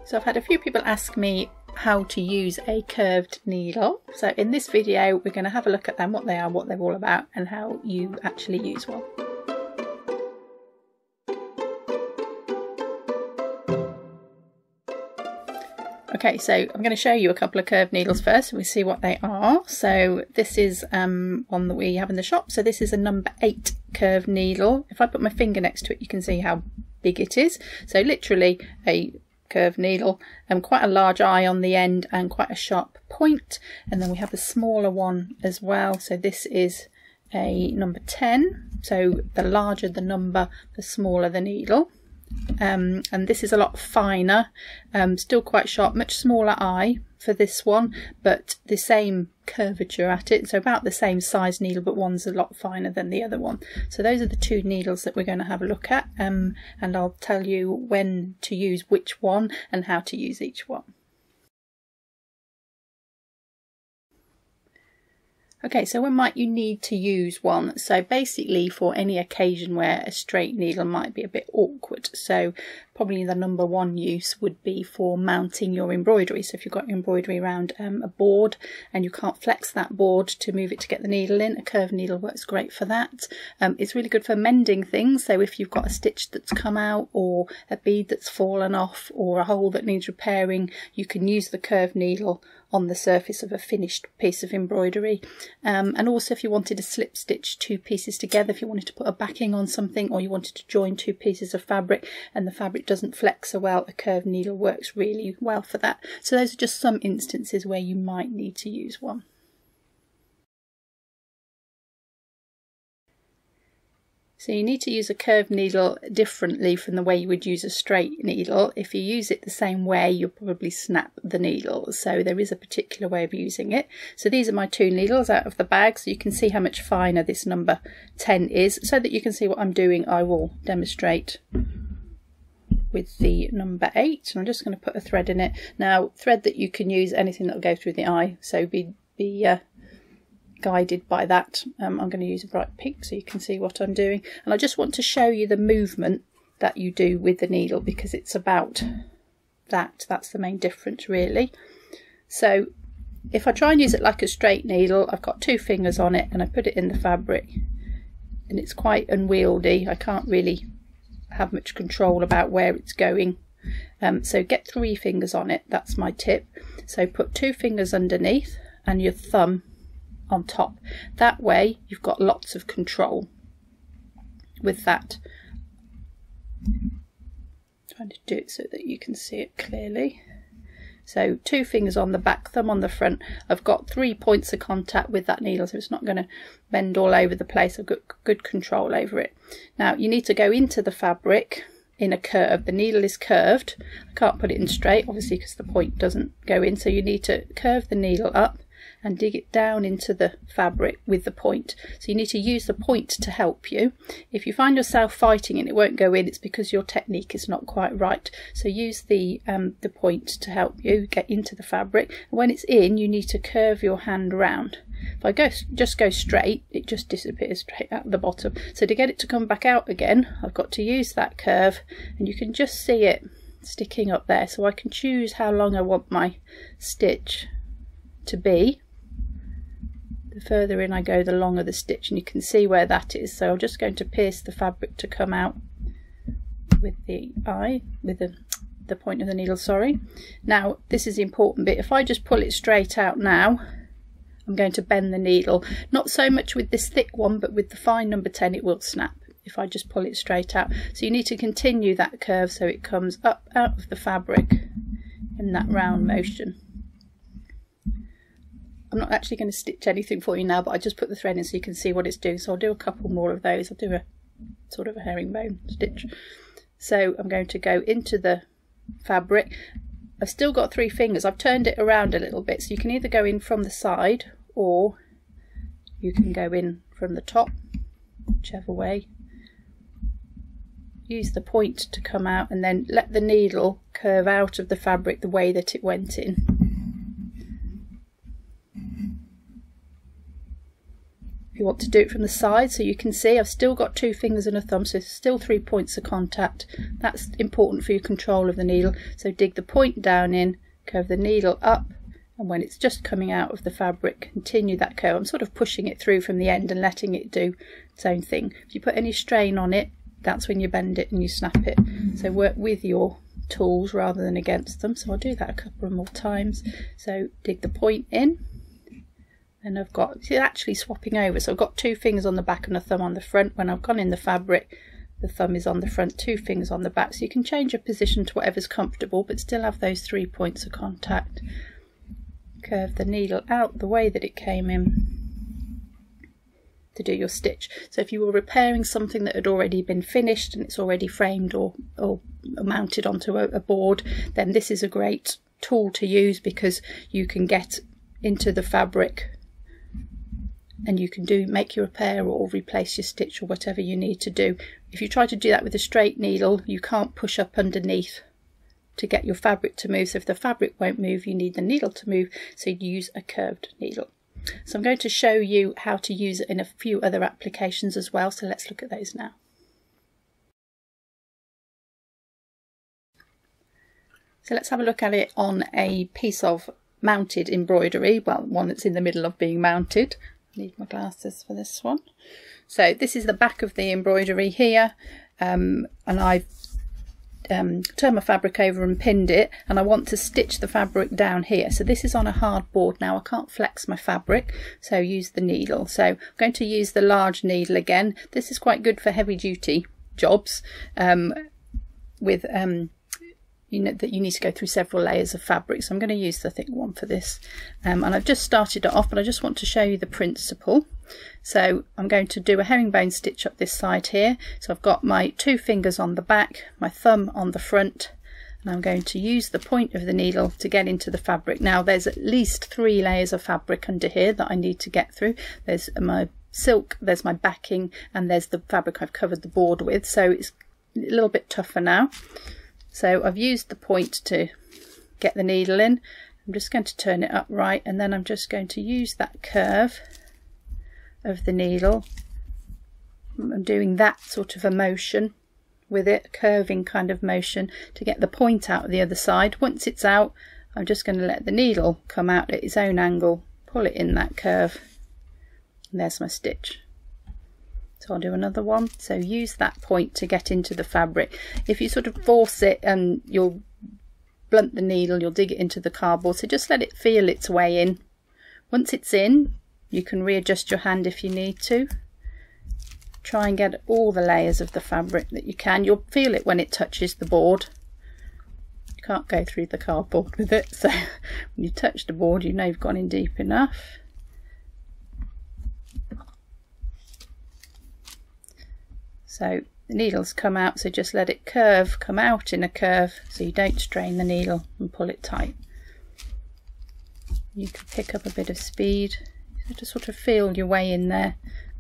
So I've had a few people ask me how to use a curved needle. So in this video we're going to have a look at them, what they are, what they're all about, and how you actually use one. Okay, so I'm going to show you a couple of curved needles first and we see what they are. So this is one that we have in the shop. So this is a number 8 curved needle. If I put my finger next to it, you can see how big it is. So literally a curved needle, and quite a large eye on the end and quite a sharp point. And then we have a smaller one as well. So this is a number 10. So the larger the number, the smaller the needle. And this is a lot finer, still quite sharp, much smaller eye for this one, but the same curvature at it, so about the same size needle, but one's a lot finer than the other one. So those are the two needles that we're going to have a look at, and I'll tell you when to use which one and how to use each one. Okay, so when might you need to use one? So basically for any occasion where a straight needle might be a bit awkward. So probably the number 1 use would be for mounting your embroidery. So if you've got your embroidery around a board and you can't flex that board to move it to get the needle in, a curved needle works great for that. It's really good for mending things. So if you've got a stitch that's come out, or a bead that's fallen off, or a hole that needs repairing, you can use the curved needle on the surface of a finished piece of embroidery. And also if you wanted to slip stitch 2 pieces together, if you wanted to put a backing on something, or you wanted to join 2 pieces of fabric and the fabric doesn't flex so well, a curved needle works really well for that. So those are just some instances where you might need to use one. So you need to use a curved needle differently from the way you would use a straight needle. If you use it the same way, you'll probably snap the needle. So there is a particular way of using it. So these are my 2 needles out of the bag, so you can see how much finer this number 10 is. So that you can see what I'm doing, I will demonstrate with the number 8. And I'm just going to put a thread in it. Now, thread that you can use, anything that will go through the eye, so be guided by that. I'm going to use a bright pink so you can see what I'm doing, and I just want to show you the movement that you do with the needle, because it's about that's the main difference really. So if I try and use it like a straight needle, I've got 2 fingers on it and I put it in the fabric, and it's quite unwieldy. I can't really have much control about where it's going. So get 3 fingers on it, that's my tip. So put 2 fingers underneath and your thumb on top. That way you've got lots of control with that. Trying to do it so that you can see it clearly. So 2 fingers on the back, thumb on the front. I've got 3 points of contact with that needle, so it's not going to bend all over the place. I've got good control over it. Now you need to go into the fabric in a curve. The needle is curved. I can't put it in straight obviously because the point doesn't go in, so you need to curve the needle up and dig it down into the fabric with the point. So you need to use the point to help you. If you find yourself fighting and it won't go in, it's because your technique is not quite right. So use the point to help you get into the fabric. And when it's in, you need to curve your hand round. If I just go straight, it just disappears straight out the bottom. So to get it to come back out again, I've got to use that curve, and you can just see it sticking up there. So I can choose how long I want my stitch to be. The further in I go, the longer the stitch, and you can see where that is. So I'm just going to pierce the fabric to come out with the eye, with the point of the needle, sorry. Now this is the important bit. If I just pull it straight out now, I'm going to bend the needle. Not so much with this thick one, but with the fine number 10 it will snap if I just pull it straight out. So you need to continue that curve so it comes up out of the fabric in that round motion. I'm not actually going to stitch anything for you now, but I just put the thread in so you can see what it's doing. So I'll do a couple more of those. I'll do a sort of a herringbone stitch. So I'm going to go into the fabric. I've still got 3 fingers. I've turned it around a little bit, so you can either go in from the side or you can go in from the top, whichever way. Use the point to come out and then let the needle curve out of the fabric the way that it went in. you want to do it from the side, so you can see I've still got 2 fingers and a thumb, so still 3 points of contact. That's important for your control of the needle. So dig the point down in, curve the needle up, and when it's just coming out of the fabric, continue that curve. I'm sort of pushing it through from the end and letting it do its own thing. If you put any strain on it, that's when you bend it and you snap it. So work with your tools rather than against them. So I'll do that a couple more times. So dig the point in, and I've got, it's actually swapping over, so I've got 2 fingers on the back and a thumb on the front. When I've gone in the fabric, the thumb is on the front, 2 fingers on the back, so you can change your position to whatever's comfortable but still have those 3 points of contact. Curve the needle out the way that it came in to do your stitch. So if you were repairing something that had already been finished and it's already framed or mounted onto a board, then this is a great tool to use, because you can get into the fabric and you can make your repair or replace your stitch or whatever you need to do. If you try to do that with a straight needle, you can't push up underneath to get your fabric to move. So if the fabric won't move, you need the needle to move, so you use a curved needle. So I'm going to show you how to use it in a few other applications as well, so let's look at those now. So let's have a look at it on a piece of mounted embroidery, well, one that's in the middle of being mounted. I need my glasses for this one. So this is the back of the embroidery here, and I've turned my fabric over and pinned it, and I want to stitch the fabric down here. So this is on a hard board now, I can't flex my fabric, so use the needle. So I'm going to use the large needle again. This is quite good for heavy duty jobs with you know that you need to go through several layers of fabric, so I'm going to use the thick one for this. And I've just started it off, but I just want to show you the principle. So I'm going to do a herringbone stitch up this side here. So I've got my 2 fingers on the back, my thumb on the front, and I'm going to use the point of the needle to get into the fabric. Now there's at least 3 layers of fabric under here that I need to get through. There's my silk, there's my backing, and there's the fabric I've covered the board with, so it's a little bit tougher now. So I've used the point to get the needle in. I'm just going to turn it upright, and then I'm just going to use that curve of the needle. I'm doing that sort of a motion with it, curving kind of motion, to get the point out of the other side. Once it's out, I'm just going to let the needle come out at its own angle, pull it in that curve, and there's my stitch. So I'll do another one. So use that point to get into the fabric. If you sort of force it, and you'll blunt the needle, you'll dig it into the cardboard, so just let it feel its way in. Once it's in, you can readjust your hand if you need to. Try and get all the layers of the fabric that you can. You'll feel it when it touches the board. You can't go through the cardboard with it, so when you touch the board, you know you've gone in deep enough. So the needle's come out, so just let it curve, come out in a curve, so you don't strain the needle and pull it tight. You can pick up a bit of speed, to sort of feel your way in there,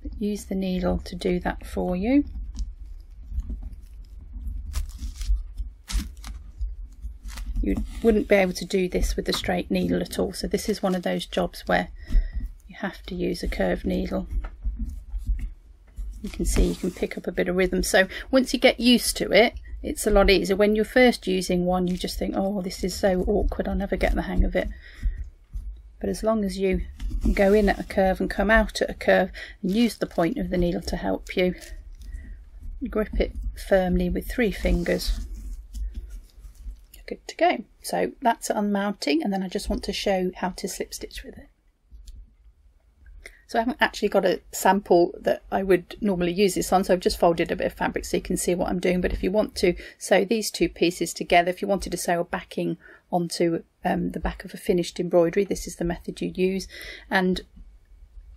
but use the needle to do that for you. You wouldn't be able to do this with a straight needle at all, so this is one of those jobs where you have to use a curved needle. You can see you can pick up a bit of rhythm. So once you get used to it, it's a lot easier. When you're first using one, you just think, oh, this is so awkward, I'll never get the hang of it. But as long as you go in at a curve and come out at a curve, and use the point of the needle to help you, grip it firmly with 3 fingers, you're good to go. So that's unmounting, and then I just want to show how to slip stitch with it. So I haven't actually got a sample that I would normally use this on, so I've just folded a bit of fabric so you can see what I'm doing. But if you want to sew these 2 pieces together, if you wanted to sew a backing onto the back of a finished embroidery, this is the method you use. And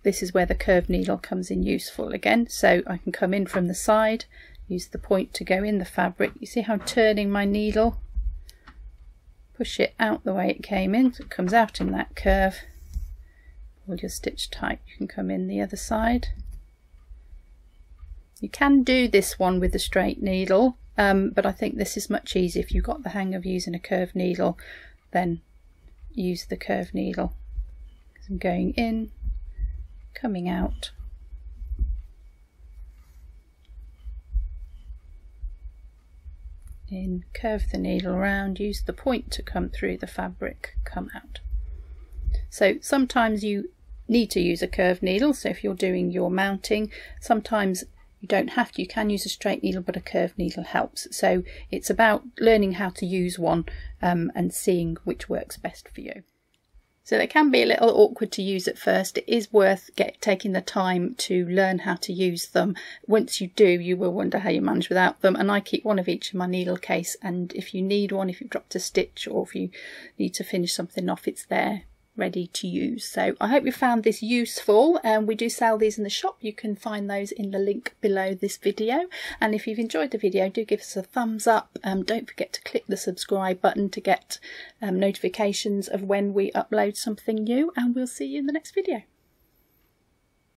this is where the curved needle comes in useful again. So I can come in from the side, use the point to go in the fabric. You see how I'm turning my needle? Push it out the way it came in, so it comes out in that curve. Hold your stitch tight, you can come in the other side. You can do this one with a straight needle, but I think this is much easier. If you've got the hang of using a curved needle, then use the curved needle. I'm going in, coming out, in, curve the needle around, use the point to come through the fabric, come out. So sometimes you need to use a curved needle, so if you're doing your mounting, sometimes you don't have to, you can use a straight needle, but a curved needle helps. So it's about learning how to use one and seeing which works best for you. So they can be a little awkward to use at first. It is worth taking the time to learn how to use them. Once you do, you will wonder how you manage without them. And I keep one of each in my needle case, and if you need one, if you've dropped a stitch or if you need to finish something off, it's there ready to use. So I hope you found this useful, and we do sell these in the shop. You can find those in the link below this video, and if you've enjoyed the video, do give us a thumbs up. Don't forget to click the subscribe button to get notifications of when we upload something new, and we'll see you in the next video.